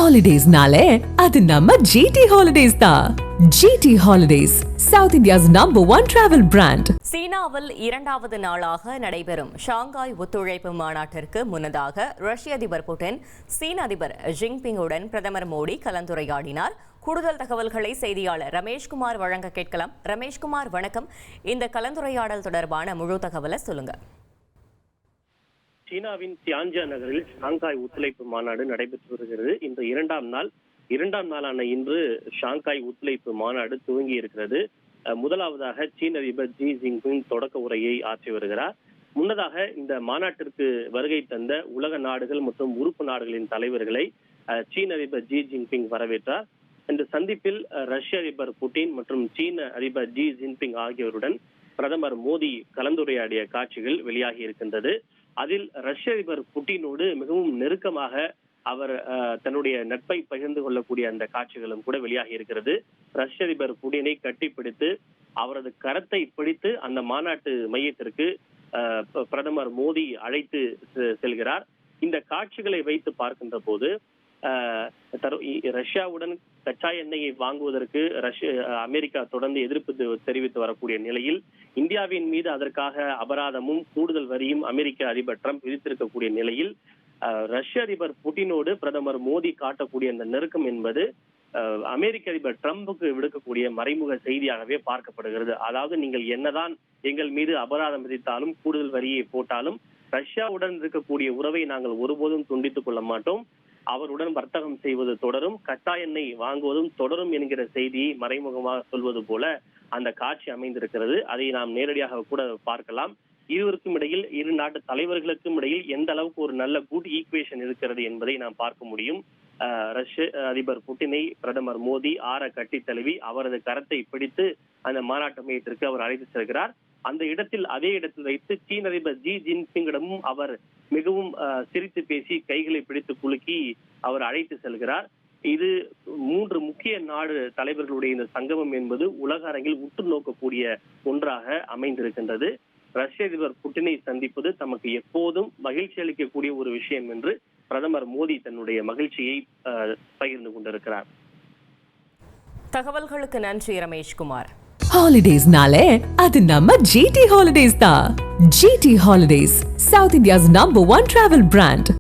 ஹாலிடேஸ்னாலே அது நம்ம ஜிடி ஹாலிடேஸ் தான். GT holidays, South India's #1 travel brand. சீனாவில் இரண்டாவது நாளாக நடைபெறும் ஷாங்காய் ஒத்துழைப்பு மாநாட்டிற்கு முன்னதாக ரஷ்ய அதிபர் புட்டின் சீன அதிபர் ஜின்பிங்குடன் பிரதமர் மோடி கலந்துரையாடினார். கூடுதல் தகவல்களை செய்தியாளர் ரமேஷ்குமார் வழங்க கேட்கலாம். ரமேஷ்குமார், வணக்கம். இந்த கலந்துரையாடல் தொடர்பான முழு தகவலை சொல்லுங்க. சீனாவின் தியான்ஜியான் நகரில் ஷாங்காய் ஒத்துழைப்பு மாநாடு நடைபெற்று வருகிறது. இந்த இரண்டாம் நாளான இன்று ஷாங்காய் ஒத்துழைப்பு மாநாடு துவங்கி இருக்கிறது. முதலாவதாக சீன அதிபர் ஜி ஜின்பிங் தொடக்க உரையை ஆற்றி வருகிறார். முன்னதாக இந்த மாநாட்டிற்கு வருகை தந்த உலக நாடுகள் மற்றும் உறுப்பு நாடுகளின் தலைவர்களை சீன அதிபர் ஜி ஜின்பிங் வரவேற்றார். இந்த சந்திப்பில் ரஷ்ய அதிபர் புட்டின் மற்றும் சீன அதிபர் ஜி ஜின்பிங் ஆகியோருடன் பிரதமர் மோடி கலந்துரையாடிய காட்சிகள் வெளியாகி இருக்கின்றது. அதில் ரஷ்ய அதிபர் புட்டினோடு மிகவும் நெருக்கமாக அவர் தன்னுடைய நட்பை பகிர்ந்து கொள்ளக்கூடிய அந்த காட்சிகளும் கூட வெளியாகி இருக்கிறது. ரஷ்ய அதிபர் புட்டினை கட்டிப்பிடித்து அவரது கரத்தை பிடித்து அந்த மாநாட்டு மையத்திற்கு பிரதமர் மோடி அழைத்து செல்கிறார். இந்த காட்சிகளை வைத்து பார்க்கின்ற போது ரஷ்யாவுடன் கச்சா எண்ணெயை வாங்குவதற்கு அமெரிக்கா தொடர்ந்து எதிர்ப்பு தெரிவித்து வரக்கூடிய நிலையில் இந்தியாவின் மீது அதற்காக அபராதமும் கூடுதல் வரியும் அமெரிக்க அதிபர் ட்ரம்ப் விதித்திருக்கக்கூடிய நிலையில் ரஷ்ய அதிபர் புட்டினோடு பிரதமர் மோடி காட்டக்கூடிய அந்த நெருக்கம் என்பது அமெரிக்க அதிபர் ட்ரம்புக்கு விடுக்கக்கூடிய மறைமுக செய்தியாகவே பார்க்கப்படுகிறது. அதாவது, நீங்கள் என்னதான் எங்கள் மீது அபராதம் விதித்தாலும் கூடுதல் வரியை போட்டாலும் ரஷ்யாவுடன் இருக்கக்கூடிய உறவை நாங்கள் ஒருபோதும் துண்டித்துக் கொள்ள மாட்டோம், அவருடன் வர்த்தகம் செய்வது தொடரும், கச்சா எண்ணெய் வாங்குவதும் தொடரும் என்கிற செய்தியை மறைமுகமாக சொல்வது போல அந்த காட்சி அமைந்திருக்கிறது. அதை நாம் நேரடியாக கூட பார்க்கலாம். இருவருக்கும் இடையில், இரு நாட்டு தலைவர்களுக்கும் இடையில் எந்த அளவுக்கு ஒரு நல்ல குட் ஈக்குவேஷன் இருக்கிறது என்பதை நாம் பார்க்க முடியும். ரஷ்ய அதிபர் புட்டினை பிரதமர் மோடி ஆற கட்டி தழுவி அவரது கரத்தை பிடித்து அந்த மாநாட்டு மையத்திற்கு அவர் அழைத்து செல்கிறார். அந்த இடத்தில், அதே இடத்தில் வைத்து சீன அதிபர் ஜி ஜின்பிங்கிடமும் அவர் மிகவும் சிரித்து பேசி கைகளை பிடித்து குலுக்கி அவர் அழைத்து செல்கிறார். இது 3 முக்கிய நாடு தலைவர்களுடைய இந்த சங்கமம் என்பது உலக அரங்கில் உற்று நோக்கக்கூடிய ஒன்றாக அமைந்திருக்கின்றது. ரஷ்ய அதிபர் புட்டினை சந்திப்பது தமக்கு எப்போதும் மகிழ்ச்சி அளிக்கக்கூடிய ஒரு விஷயம் என்று பிரதமர் மோடி தன்னுடைய மகிழ்ச்சியை பகிர்ந்து கொண்டிருக்கிறார். தகவல்களுக்கு நன்றி ரமேஷ்குமார். ஹாலிடேஸ்னாலே அது நம்ம ஜிடி ஹாலிடேஸ் தான். GT holidays, South India's #1 travel brand.